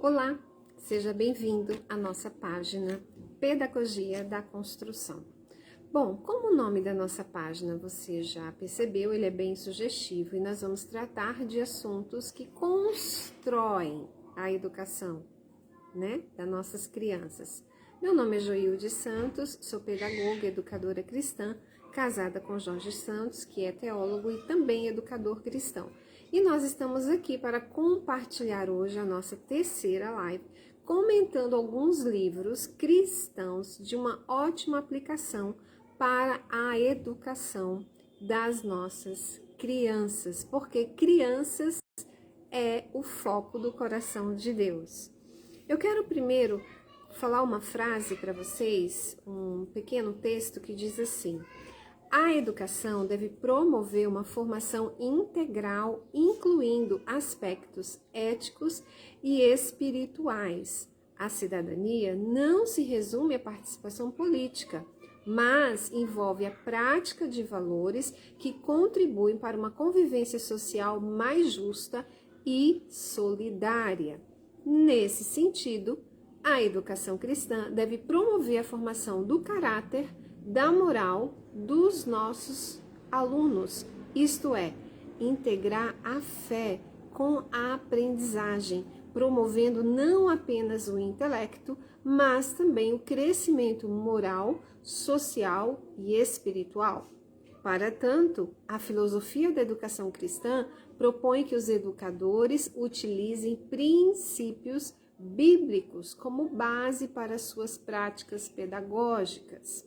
Olá, seja bem-vindo à nossa página Pedagogia da Construção. Bom, como o nome da nossa página você já percebeu, ele é bem sugestivo e nós vamos tratar de assuntos que constroem a educação, das nossas crianças. Meu nome é Joilde Santos, sou pedagoga, educadora cristã, casada com Jorge Santos, que é teólogo e também educador cristão. E nós estamos aqui para compartilhar hoje a nossa terceira live, comentando alguns livros cristãos de uma ótima aplicação para a educação das nossas crianças, porque crianças é o foco do coração de Deus. Eu quero primeiro falar uma frase para vocês, um pequeno texto que diz assim: a educação deve promover uma formação integral, incluindo aspectos éticos e espirituais. A cidadania não se resume à participação política, mas envolve a prática de valores que contribuem para uma convivência social mais justa e solidária. Nesse sentido, a educação cristã deve promover a formação do caráter, da moral dos nossos alunos, isto é, integrar a fé com a aprendizagem, promovendo não apenas o intelecto, mas também o crescimento moral, social e espiritual. Para tanto, a filosofia da educação cristã propõe que os educadores utilizem princípios bíblicos como base para suas práticas pedagógicas.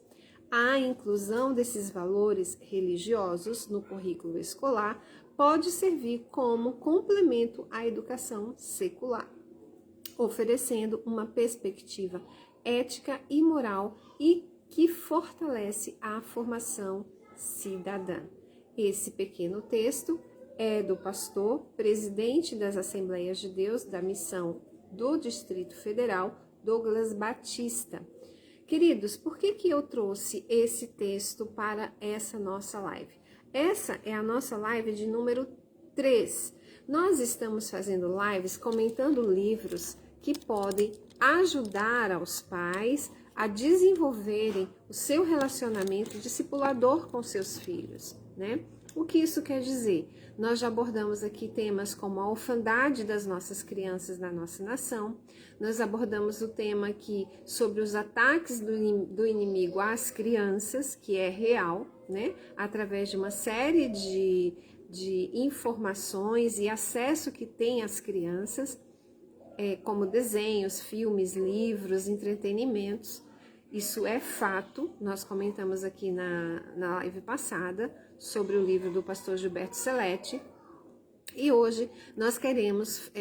A inclusão desses valores religiosos no currículo escolar pode servir como complemento à educação secular, oferecendo uma perspectiva ética e moral e que fortalece a formação cidadã. Esse pequeno texto é do pastor, presidente das Assembleias de Deus da Missão do Distrito Federal, Douglas Batista. Queridos, por que eu trouxe esse texto para essa nossa live? Essa é a nossa live de número 3. Nós estamos fazendo lives comentando livros que podem ajudar aos pais a desenvolverem o seu relacionamento discipulador com seus filhos, O que isso quer dizer? Nós já abordamos aqui temas como a orfandade das nossas crianças na nossa nação, nós abordamos o tema aqui sobre os ataques do inimigo às crianças, que é real, Através de uma série de informações e acesso que tem às crianças, como desenhos, filmes, livros, entretenimentos. Isso é fato, nós comentamos aqui na live passada sobre o livro do pastor Gilberto Celete, e hoje nós queremos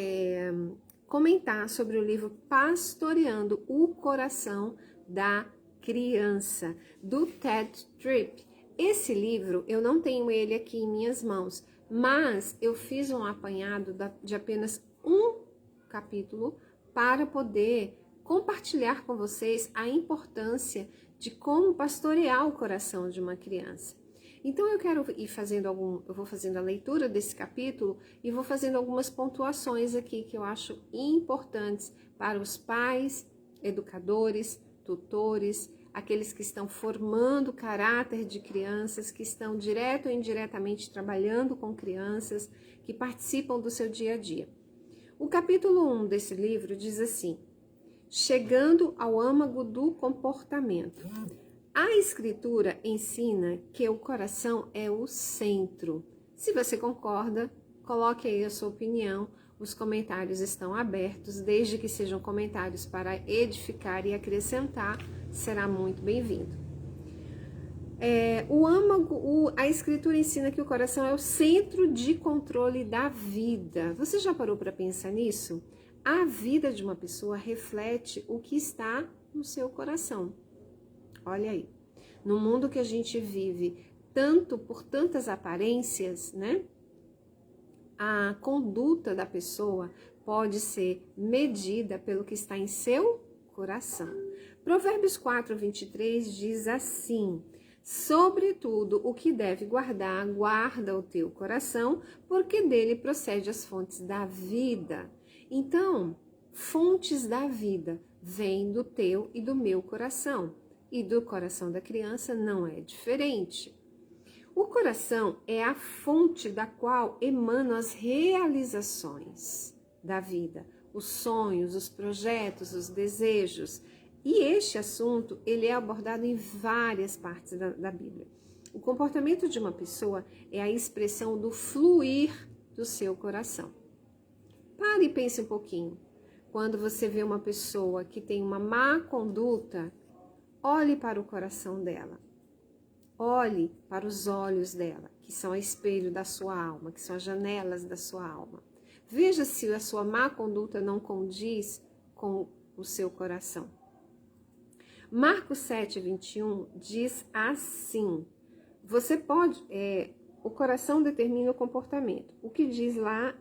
comentar sobre o livro Pastoreando o Coração da Criança, do Ted Tripp. Esse livro, eu não tenho ele aqui em minhas mãos, mas eu fiz um apanhado de apenas um capítulo para poder compartilhar com vocês a importância de como pastorear o coração de uma criança. Então eu quero ir fazendo eu vou fazendo a leitura desse capítulo e vou fazendo algumas pontuações aqui que eu acho importantes para os pais, educadores, tutores, aqueles que estão formando o caráter de crianças, que estão direto ou indiretamente trabalhando com crianças, que participam do seu dia a dia. O capítulo 1 desse livro diz assim: chegando ao âmago do comportamento. A escritura ensina que o coração é o centro. Se você concorda, coloque aí a sua opinião. Os comentários estão abertos, desde que sejam comentários para edificar e acrescentar, será muito bem-vindo. A escritura ensina que o coração é o centro de controle da vida. Você já parou para pensar nisso? A vida de uma pessoa reflete o que está no seu coração. Olha aí, no mundo que a gente vive, por tantas aparências, a conduta da pessoa pode ser medida pelo que está em seu coração. Provérbios 4:23 diz assim: sobretudo o que deve guardar, guarda o teu coração, porque dele procede as fontes da vida. Então, fontes da vida vêm do teu e do meu coração. E do coração da criança não é diferente. O coração é a fonte da qual emanam as realizações da vida, os sonhos, os projetos, os desejos. E este assunto, ele é abordado em várias partes da Bíblia. O comportamento de uma pessoa é a expressão do fluir do seu coração. Pare e pense um pouquinho. Quando você vê uma pessoa que tem uma má conduta, olhe para o coração dela. Olhe para os olhos dela, que são o espelho da sua alma, que são as janelas da sua alma. Veja se a sua má conduta não condiz com o seu coração. Marcos 7:21 diz assim: você pode, o coração determina o comportamento. O que diz lá,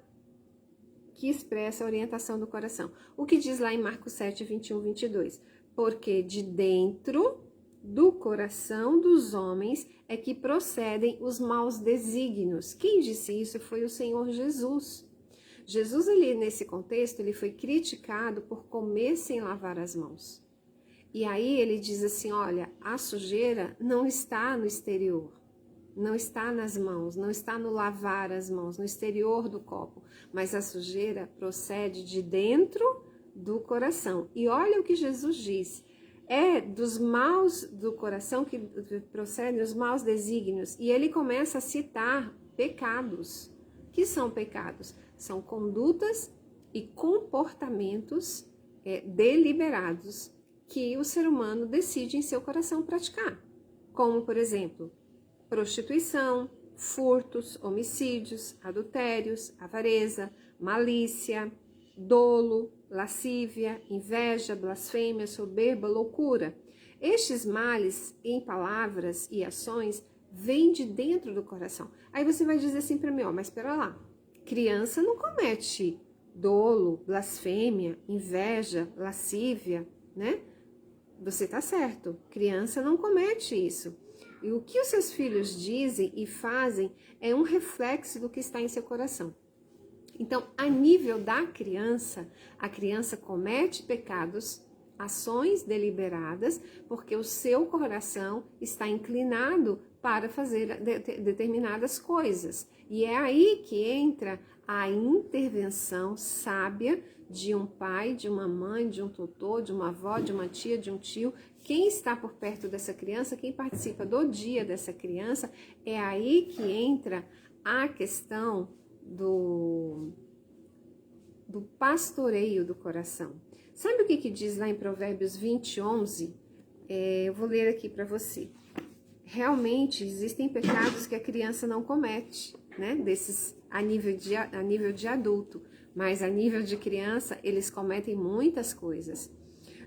que expressa a orientação do coração. O que diz lá em Marcos 7:21-22? Porque de dentro do coração dos homens é que procedem os maus desígnios. Quem disse isso foi o Senhor Jesus. Jesus, nesse contexto, ele foi criticado por comer sem lavar as mãos. E aí ele diz assim, olha, a sujeira não está no exterior, não está nas mãos, não está no lavar as mãos, no exterior do copo, mas a sujeira procede de dentro do coração. E olha o que Jesus diz. É dos maus do coração que procedem os maus desígnios. E ele começa a citar pecados. O que são pecados? São condutas e comportamentos deliberados que o ser humano decide em seu coração praticar. Como, por exemplo, prostituição, furtos, homicídios, adultérios, avareza, malícia, dolo, lascívia, inveja, blasfêmia, soberba, loucura. Estes males em palavras e ações vêm de dentro do coração. Aí você vai dizer assim para mim, mas espera lá, criança não comete dolo, blasfêmia, inveja, lascívia, né? Você tá certo, criança não comete isso. E o que os seus filhos dizem e fazem é um reflexo do que está em seu coração. Então, a nível da criança, a criança comete pecados, ações deliberadas, porque o seu coração está inclinado para fazer determinadas coisas. E é aí que entra a intervenção sábia de um pai, de uma mãe, de um tutor, de uma avó, de uma tia, de um tio. Quem está por perto dessa criança, quem participa do dia dessa criança, é aí que entra a questão do pastoreio do coração. Sabe o que diz lá em Provérbios 20:11? Eu vou ler aqui para você. Realmente existem pecados que a criança não comete, né? Desses a nível de adulto, mas a nível de criança eles cometem muitas coisas.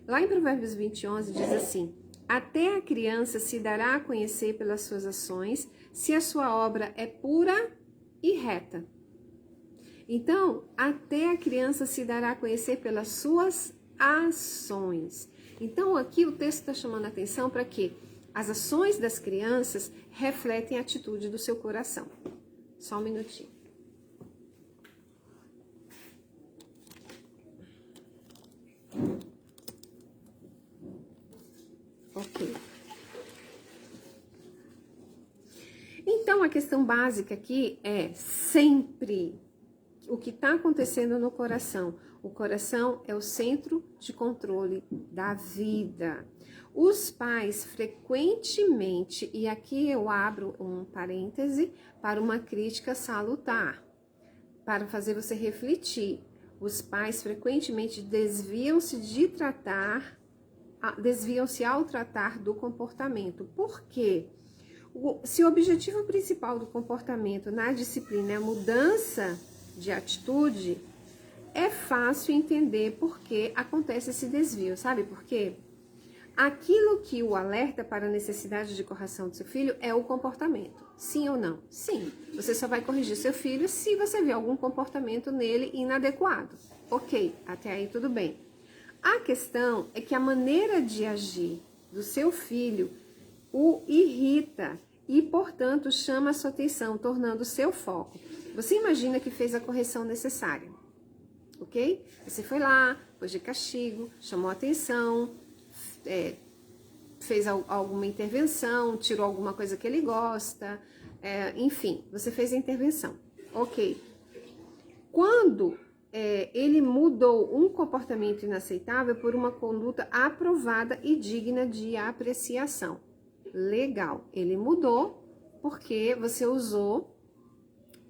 Lá em Provérbios 20:11 diz assim: até a criança se dará a conhecer pelas suas ações, se a sua obra é pura e reta. Então, até a criança se dará a conhecer pelas suas ações. Então, aqui o texto está chamando a atenção para que as ações das crianças refletem a atitude do seu coração. Só um minutinho. Ok. Então, a questão básica aqui é sempre o que está acontecendo no coração. O coração é o centro de controle da vida. Os pais frequentemente, e aqui eu abro um parêntese para uma crítica salutar, para fazer você refletir. Os pais frequentemente desviam-se ao tratar do comportamento. Por quê? Se o objetivo principal do comportamento na disciplina é a mudança de atitude, é fácil entender por que acontece esse desvio. Sabe por quê? Aquilo que o alerta para a necessidade de correção do seu filho é o comportamento. Sim ou não? Sim. Você só vai corrigir seu filho se você vê algum comportamento nele inadequado. Ok, até aí tudo bem. A questão é que a maneira de agir do seu filho o irrita e, portanto, chama a sua atenção, tornando o seu foco. Você imagina que fez a correção necessária. ok? Você foi lá, pôs de castigo, chamou atenção, fez alguma intervenção, tirou alguma coisa que ele gosta, enfim, você fez a intervenção, ok. Quando ele mudou um comportamento inaceitável por uma conduta aprovada e digna de apreciação. Legal, ele mudou porque você usou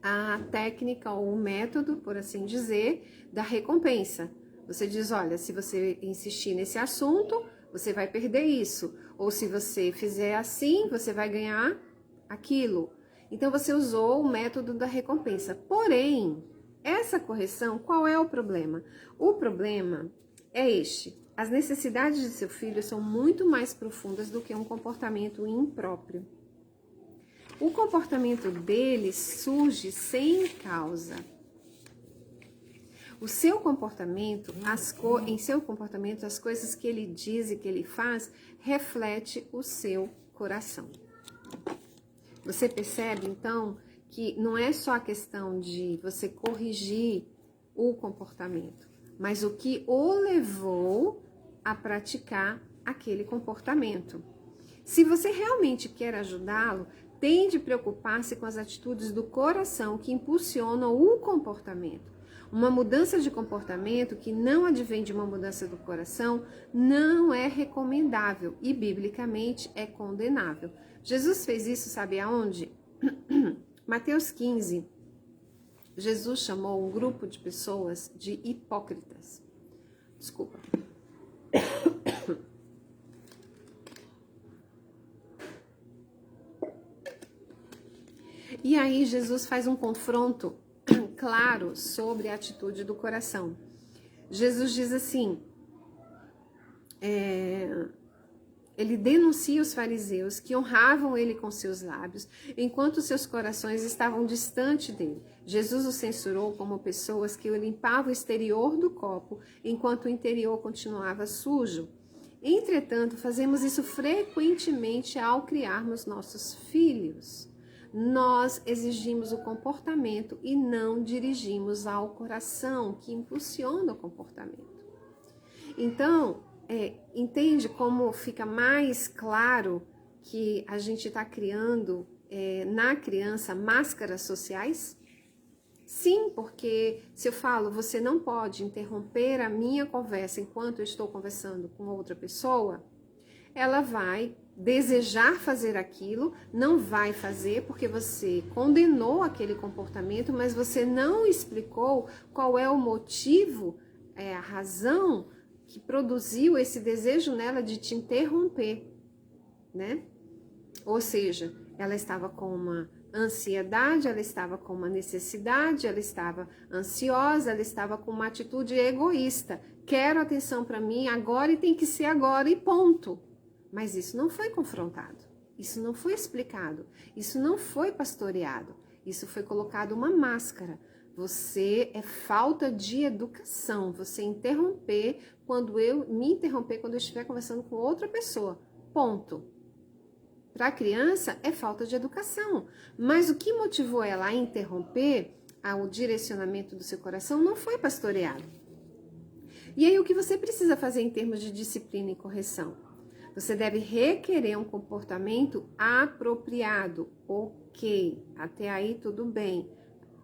a técnica ou o método, por assim dizer, da recompensa. Você diz, olha, se você insistir nesse assunto, você vai perder isso. Ou se você fizer assim, você vai ganhar aquilo. Então você usou o método da recompensa. Porém, essa correção, qual é o problema? O problema é este. As necessidades de seu filho são muito mais profundas do que um comportamento impróprio. O comportamento dele surge sem causa. O seu comportamento, em seu comportamento, as coisas que ele diz e que ele faz, reflete o seu coração. Você percebe, então, que não é só a questão de você corrigir o comportamento, mas o que o levou a praticar aquele comportamento. Se você realmente quer ajudá-lo, tem de preocupar-se com as atitudes do coração que impulsionam o comportamento. Uma mudança de comportamento que não advém de uma mudança do coração não é recomendável e, biblicamente, é condenável. Jesus fez isso, sabe aonde? Mateus 15. Jesus chamou um grupo de pessoas de hipócritas. Desculpa. E aí Jesus faz um confronto claro sobre a atitude do coração. Jesus diz assim, ele denuncia os fariseus que honravam ele com seus lábios, enquanto seus corações estavam distante dele. Jesus os censurou como pessoas que limpavam o exterior do copo, enquanto o interior continuava sujo. Entretanto, fazemos isso frequentemente ao criarmos nossos filhos. Nós exigimos o comportamento e não dirigimos ao coração, que impulsiona o comportamento. Então, entende como fica mais claro que a gente está criando na criança máscaras sociais? Sim, porque se eu falo, você não pode interromper a minha conversa enquanto eu estou conversando com outra pessoa, ela vai desejar fazer aquilo, não vai fazer porque você condenou aquele comportamento, mas você não explicou qual é o motivo, a razão que produziu esse desejo nela de te interromper, né? Ou seja, ela estava com uma ansiedade, ela estava com uma necessidade, ela estava ansiosa, ela estava com uma atitude egoísta. Quero atenção para mim agora e tem que ser agora e ponto. Mas isso não foi confrontado, isso não foi explicado, isso não foi pastoreado, isso foi colocado uma máscara. Você é falta de educação, você me interromper quando eu estiver conversando com outra pessoa, ponto. Para a criança é falta de educação, mas o que motivou ela a interromper o direcionamento do seu coração não foi pastoreado. E aí o que você precisa fazer em termos de disciplina e correção? Você deve requerer um comportamento apropriado. Ok, até aí tudo bem.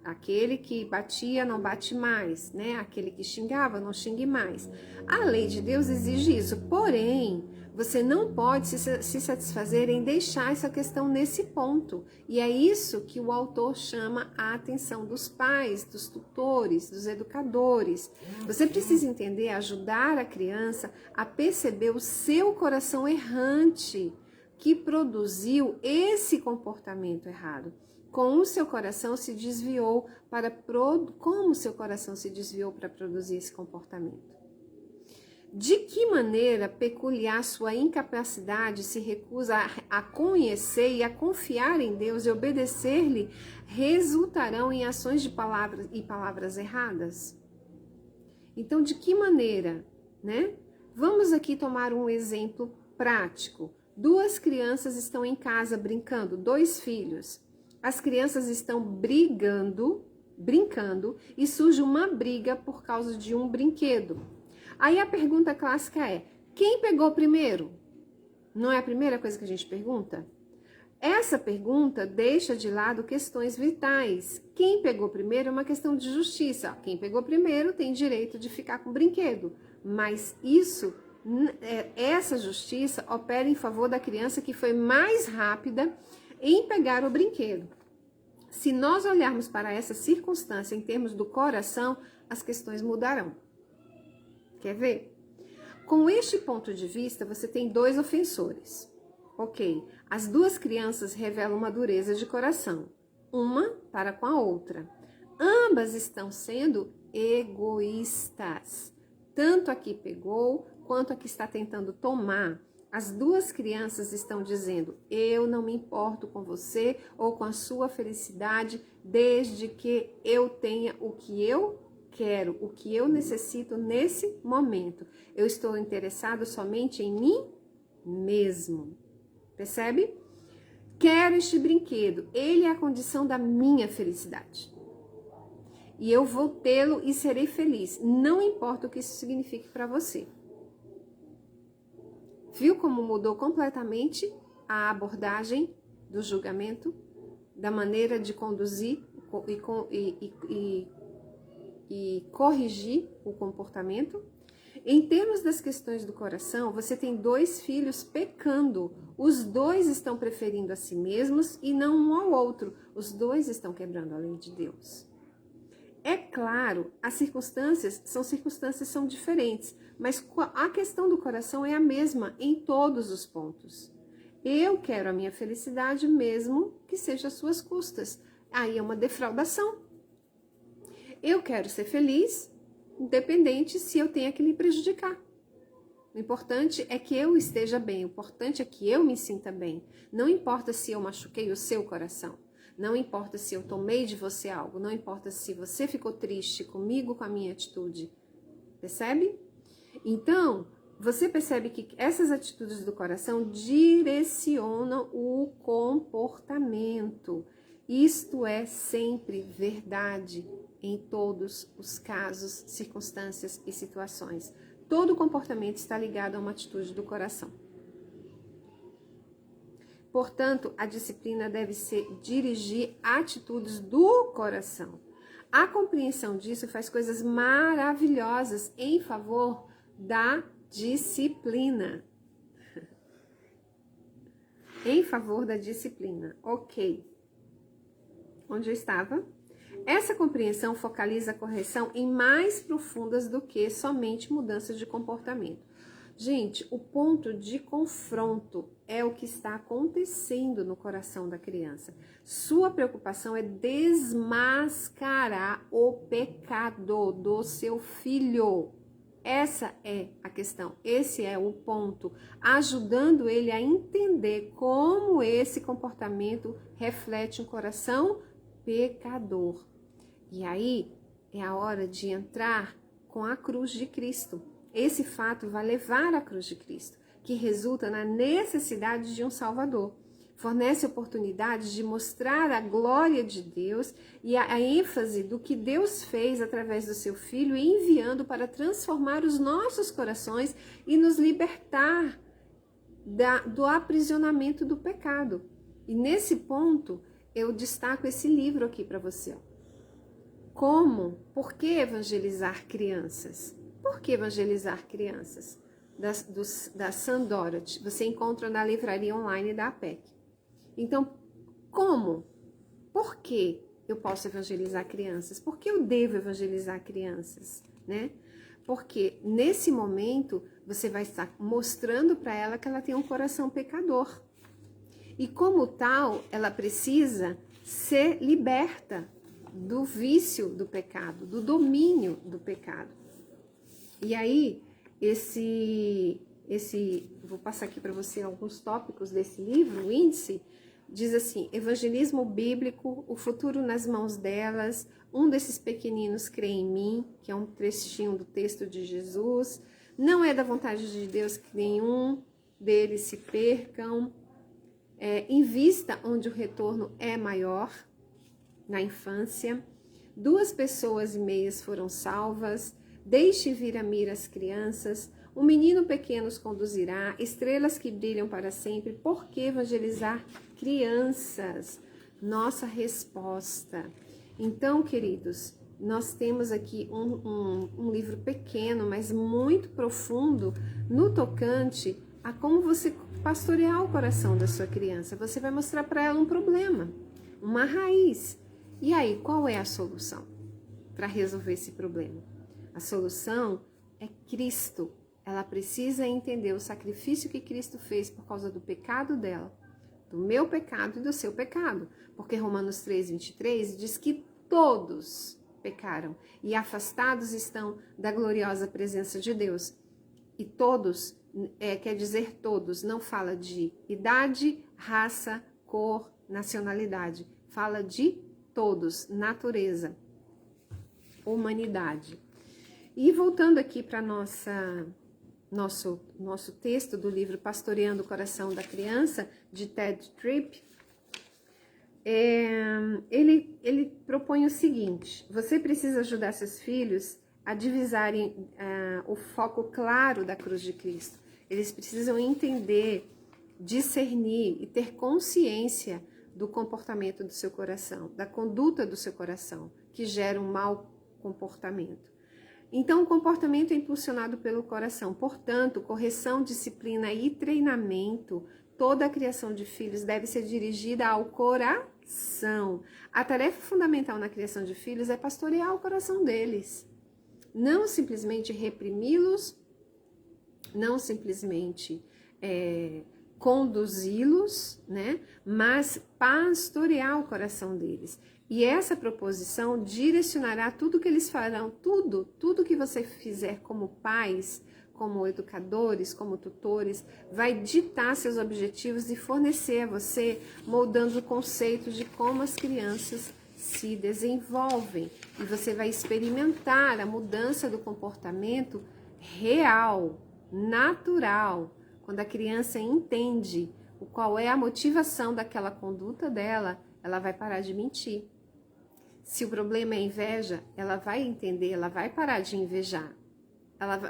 Aquele que batia não bate mais, né? Aquele que xingava não xingue mais. A lei de Deus exige isso, porém, você não pode se satisfazer em deixar essa questão nesse ponto. E é isso que o autor chama a atenção dos pais, dos tutores, dos educadores. Você precisa entender, ajudar a criança a perceber o seu coração errante que produziu esse comportamento errado. Como o seu coração se desviou para produzir esse comportamento? De que maneira peculiar sua incapacidade se recusa a conhecer e a confiar em Deus e obedecer-lhe resultarão em ações de palavras erradas? Então, de que maneira, né? Vamos aqui tomar um exemplo prático. 2 crianças estão em casa brincando, 2 filhos. As crianças estão brigando brincando e surge uma briga por causa de um brinquedo. Aí a pergunta clássica é: quem pegou primeiro? Não é a primeira coisa que a gente pergunta? Essa pergunta deixa de lado questões vitais. Quem pegou primeiro é uma questão de justiça. Quem pegou primeiro tem direito de ficar com o brinquedo. Mas essa justiça opera em favor da criança que foi mais rápida em pegar o brinquedo. Se nós olharmos para essa circunstância em termos do coração, as questões mudarão. Quer ver? Com este ponto de vista, você tem dois ofensores. Ok, as duas crianças revelam uma dureza de coração, uma para com a outra. Ambas estão sendo egoístas. Tanto a que pegou, quanto a que está tentando tomar. As duas crianças estão dizendo: eu não me importo com você ou com a sua felicidade, desde que eu tenha o que eu quero, o que eu necessito nesse momento. Eu estou interessado somente em mim mesmo. Percebe? Quero este brinquedo. Ele é a condição da minha felicidade. E eu vou tê-lo e serei feliz. Não importa o que isso signifique para você. Viu como mudou completamente a abordagem do julgamento, da maneira de conduzir e corrigir o comportamento? Em termos das questões do coração, você tem dois filhos pecando. Os dois estão preferindo a si mesmos e não um ao outro. Os dois estão quebrando a lei de Deus. É claro, as circunstâncias são diferentes, mas a questão do coração é a mesma em todos os pontos. Eu quero a minha felicidade mesmo que seja às suas custas. Aí é uma defraudação. Eu quero ser feliz, independente se eu tenha que lhe prejudicar. O importante é que eu esteja bem, o importante é que eu me sinta bem. Não importa se eu machuquei o seu coração, não importa se eu tomei de você algo, não importa se você ficou triste comigo, com a minha atitude. Percebe? Então, você percebe que essas atitudes do coração direcionam o comportamento. Isto é sempre verdade em todos os casos, circunstâncias e situações. Todo comportamento está ligado a uma atitude do coração. Portanto, a disciplina deve dirigir atitudes do coração. A compreensão disso faz coisas maravilhosas em favor da disciplina. Em favor da disciplina. Ok. Onde eu estava? Essa compreensão focaliza a correção em mais profundas do que somente mudanças de comportamento. Gente, o ponto de confronto é o que está acontecendo no coração da criança. Sua preocupação é desmascarar o pecado do seu filho. Essa é a questão, esse é o ponto, ajudando ele a entender como esse comportamento reflete um coração pecador. E aí é a hora de entrar com a cruz de Cristo. Esse fato vai levar à cruz de Cristo, que resulta na necessidade de um Salvador. Fornece oportunidades de mostrar a glória de Deus e a ênfase do que Deus fez através do seu Filho, enviando para transformar os nossos corações e nos libertar do aprisionamento do pecado. E nesse ponto, eu destaco esse livro aqui para você. Como? Por que evangelizar crianças? Por que evangelizar crianças? Da Sam Dorothy. Você encontra na livraria online da APEC. Então, como? Por que eu posso evangelizar crianças? Por que eu devo evangelizar crianças? Né? Porque nesse momento você vai estar mostrando para ela que ela tem um coração pecador. E como tal, ela precisa ser liberta do vício do pecado, do domínio do pecado. E aí, vou passar aqui para você alguns tópicos desse livro, o índice, diz assim: evangelismo bíblico, o futuro nas mãos delas, um desses pequeninos crê em mim, que é um trechinho do texto de Jesus, não é da vontade de Deus que nenhum deles se percam, invista onde o retorno é maior, na infância, 2 pessoas e meias foram salvas, deixe vir a mira as crianças, um menino pequeno os conduzirá, estrelas que brilham para sempre, por que evangelizar crianças? Nossa resposta. Então, queridos, nós temos aqui um livro pequeno, mas muito profundo, no tocante a como você pastorear o coração da sua criança. Você vai mostrar para ela um problema, uma raiz. E aí, qual é a solução para resolver esse problema? A solução é Cristo. Ela precisa entender o sacrifício que Cristo fez por causa do pecado dela, do meu pecado e do seu pecado. Porque Romanos 3:23 diz que todos pecaram e afastados estão da gloriosa presença de Deus. E todos, quer dizer todos, não fala de idade, raça, cor, nacionalidade. Fala de todos, natureza, humanidade. E voltando aqui para nosso texto do livro Pastoreando o Coração da Criança, de Ted Tripp, ele propõe o seguinte: você precisa ajudar seus filhos a divisarem o foco claro da cruz de Cristo. Eles precisam entender, discernir e ter consciência do comportamento do seu coração, da conduta do seu coração, que gera um mau comportamento. Então, o comportamento é impulsionado pelo coração. Portanto, correção, disciplina e treinamento, toda a criação de filhos deve ser dirigida ao coração. A tarefa fundamental na criação de filhos é pastorear o coração deles. Não simplesmente reprimi-los, não simplesmente conduzi-los, né? Mas pastorear o coração deles. E essa proposição direcionará tudo que eles farão, tudo que você fizer como pais, como educadores, como tutores, vai ditar seus objetivos e fornecer a você, moldando o conceito de como as crianças se desenvolvem. E você vai experimentar a mudança do comportamento real, natural. Quando a criança entende qual é a motivação daquela conduta dela, ela vai parar de mentir. Se o problema é inveja, ela vai entender, ela vai parar de invejar.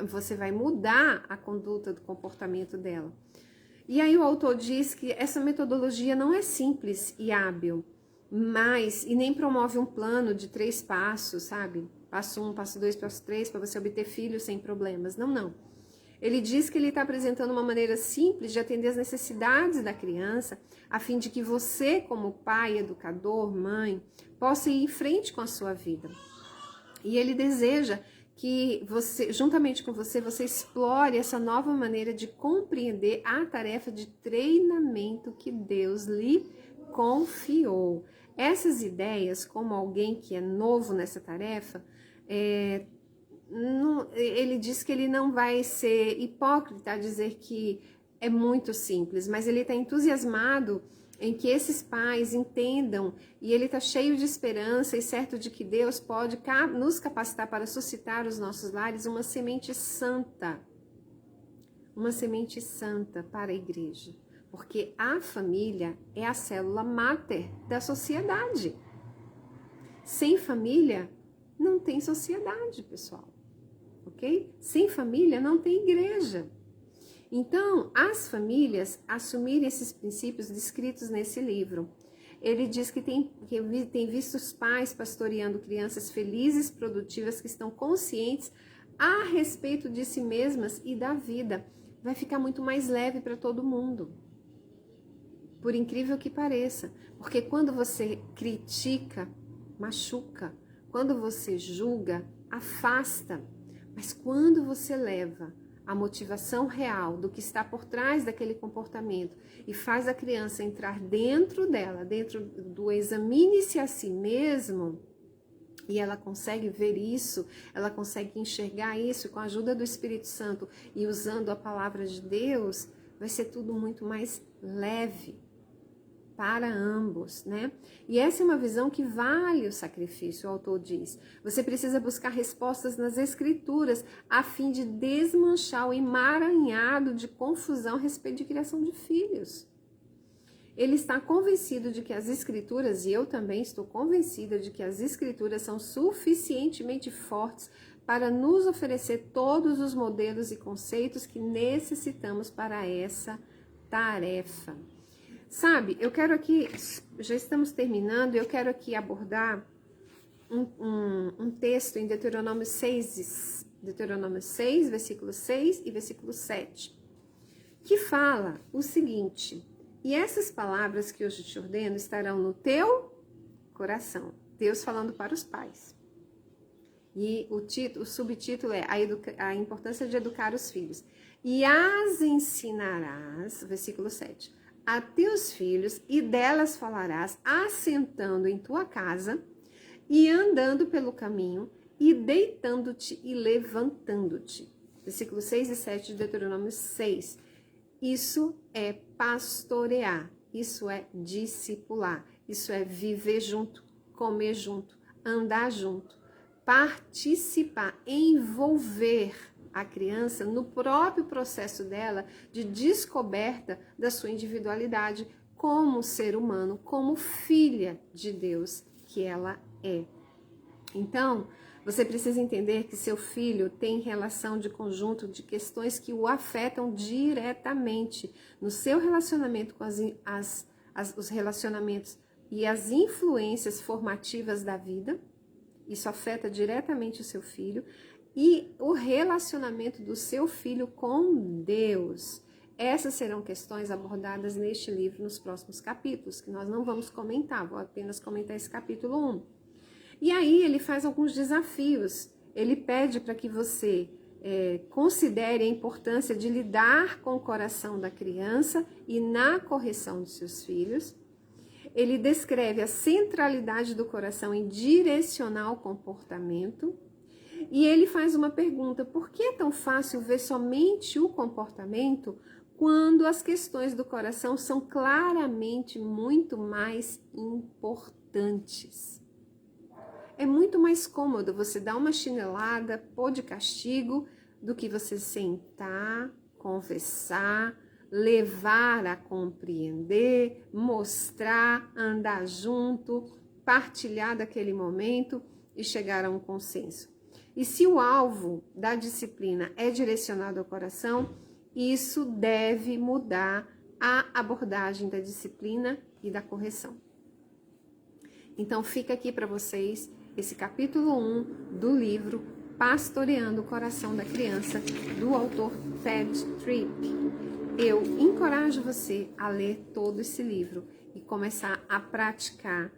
Você vai mudar a conduta do comportamento dela. E aí o autor diz que essa metodologia não é simples e hábil, e nem promove um plano de 3 passos, sabe? Passo 1, passo 2, passo 3, para você obter filhos sem problemas. Não. Ele diz que ele está apresentando uma maneira simples de atender as necessidades da criança, a fim de que você, como pai, educador, mãe, possa ir em frente com a sua vida. E ele deseja que você, juntamente com você explore essa nova maneira de compreender a tarefa de treinamento que Deus lhe confiou. Essas ideias, como alguém que é novo nessa tarefa, ele diz que ele não vai ser hipócrita a dizer que é muito simples, mas ele está entusiasmado em que esses pais entendam, e ele está cheio de esperança e certo de que Deus pode nos capacitar para suscitar os nossos lares uma semente santa para a igreja, porque a família é a célula máter da sociedade. Sem família não tem sociedade, pessoal. Ok? Sem família não tem igreja. Então, as famílias assumirem esses princípios descritos nesse livro. Ele diz que tem visto os pais pastoreando crianças felizes, produtivas, que estão conscientes a respeito de si mesmas e da vida. Vai ficar muito mais leve para todo mundo. Por incrível que pareça. Porque quando você critica, machuca. Quando você julga, afasta. Mas quando você leva a motivação real do que está por trás daquele comportamento e faz a criança entrar dentro dela, dentro do examine-se a si mesmo, e ela consegue ver isso, ela consegue enxergar isso com a ajuda do Espírito Santo e usando a palavra de Deus, vai ser tudo muito mais leve para ambos, né? E essa é uma visão que vale o sacrifício, o autor diz. Você precisa buscar respostas nas escrituras a fim de desmanchar o emaranhado de confusão a respeito de criação de filhos. Ele está convencido de que as Escrituras, e eu também estou convencida de que as Escrituras são suficientemente fortes para nos oferecer todos os modelos e conceitos que necessitamos para essa tarefa. Sabe, eu quero aqui, já estamos terminando, eu quero aqui abordar um texto em Deuteronômio 6, versículo 6 e versículo 7, que fala o seguinte: e essas palavras que hoje te ordeno estarão no teu coração. Deus falando para os pais. E o subtítulo é a importância de educar os filhos. E as ensinarás, versículo 7, a teus filhos, e delas falarás, assentando em tua casa, e andando pelo caminho, e deitando-te e levantando-te. Versículo 6 e 7 de Deuteronômio 6. Isso é pastorear, isso é discipular, isso é viver junto, comer junto, andar junto, participar, envolver a criança no próprio processo dela de descoberta da sua individualidade como ser humano, como filha de Deus que ela é. Então, você precisa entender que seu filho tem relação de conjunto de questões que o afetam diretamente no seu relacionamento com os relacionamentos e as influências formativas da vida. Isso afeta diretamente o seu filho e o relacionamento do seu filho com Deus. Essas serão questões abordadas neste livro nos próximos capítulos, que nós não vamos comentar, vou apenas comentar esse capítulo 1. E aí ele faz alguns desafios, ele pede para que você considere a importância de lidar com o coração da criança e na correção dos seus filhos. Ele descreve a centralidade do coração em direcionar o comportamento. E ele faz uma pergunta: por que é tão fácil ver somente o comportamento quando as questões do coração são claramente muito mais importantes? É muito mais cômodo você dar uma chinelada, pôr de castigo, do que você sentar, conversar, levar a compreender, mostrar, andar junto, partilhar daquele momento e chegar a um consenso. E se o alvo da disciplina é direcionado ao coração, isso deve mudar a abordagem da disciplina e da correção. Então fica aqui para vocês esse capítulo 1 do livro Pastoreando o Coração da Criança, do autor Ted Tripp. Eu encorajo você a ler todo esse livro e começar a praticar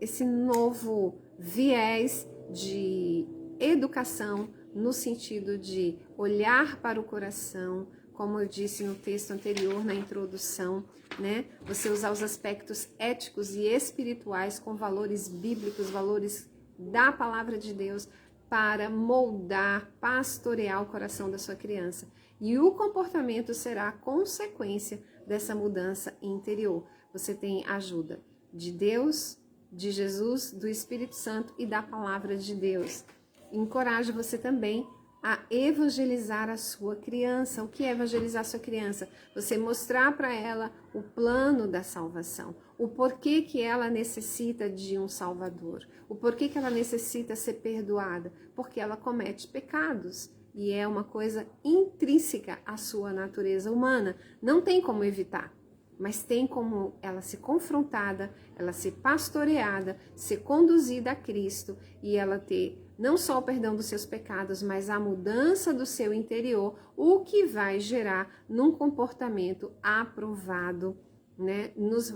esse novo viés de educação no sentido de olhar para o coração, como eu disse no texto anterior, na introdução, né? Você usar os aspectos éticos e espirituais com valores bíblicos, valores da palavra de Deus, para moldar, pastorear o coração da sua criança. E o comportamento será a consequência dessa mudança interior. Você tem ajuda de Deus, de Jesus, do Espírito Santo e da palavra de Deus. Encorajo você também a evangelizar a sua criança. O que é evangelizar a sua criança? Você mostrar para ela o plano da salvação, o porquê que ela necessita de um Salvador, o porquê que ela necessita ser perdoada, porque ela comete pecados e é uma coisa intrínseca à sua natureza humana, não tem como evitar. Mas tem como ela ser confrontada, ela ser pastoreada, ser conduzida a Cristo e ela ter não só o perdão dos seus pecados, mas a mudança do seu interior, o que vai gerar num comportamento aprovado, né,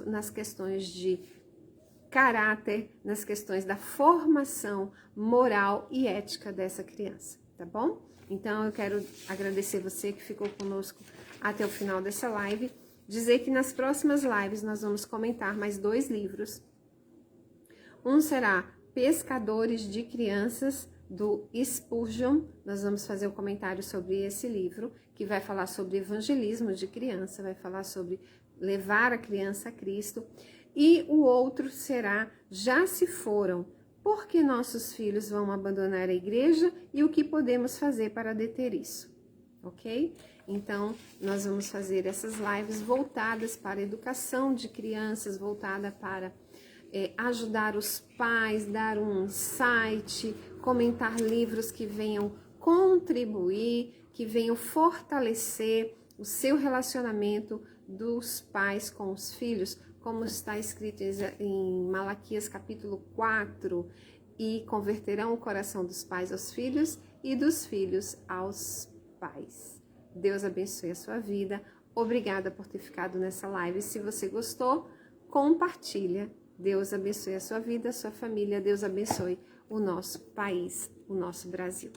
nas questões de caráter, nas questões da formação moral e ética dessa criança, tá bom? Então eu quero agradecer você que ficou conosco até o final dessa live. Dizer que nas próximas lives nós vamos comentar mais 2 livros. Um será Pescadores de Crianças, do Spurgeon. Nós vamos fazer um comentário sobre esse livro, que vai falar sobre evangelismo de criança, vai falar sobre levar a criança a Cristo. E o outro será Já se foram, por que nossos filhos vão abandonar a igreja e o que podemos fazer para deter isso. ok? Então, nós vamos fazer essas lives voltadas para a educação de crianças, voltada para ajudar os pais, dar um insight, comentar livros que venham contribuir, que venham fortalecer o seu relacionamento dos pais com os filhos, como está escrito em Malaquias capítulo 4, e converterão o coração dos pais aos filhos e dos filhos aos pais. Deus abençoe a sua vida. Obrigada por ter ficado nessa live. Se você gostou, compartilha. Deus abençoe a sua vida, a sua família. Deus abençoe o nosso país, o nosso Brasil.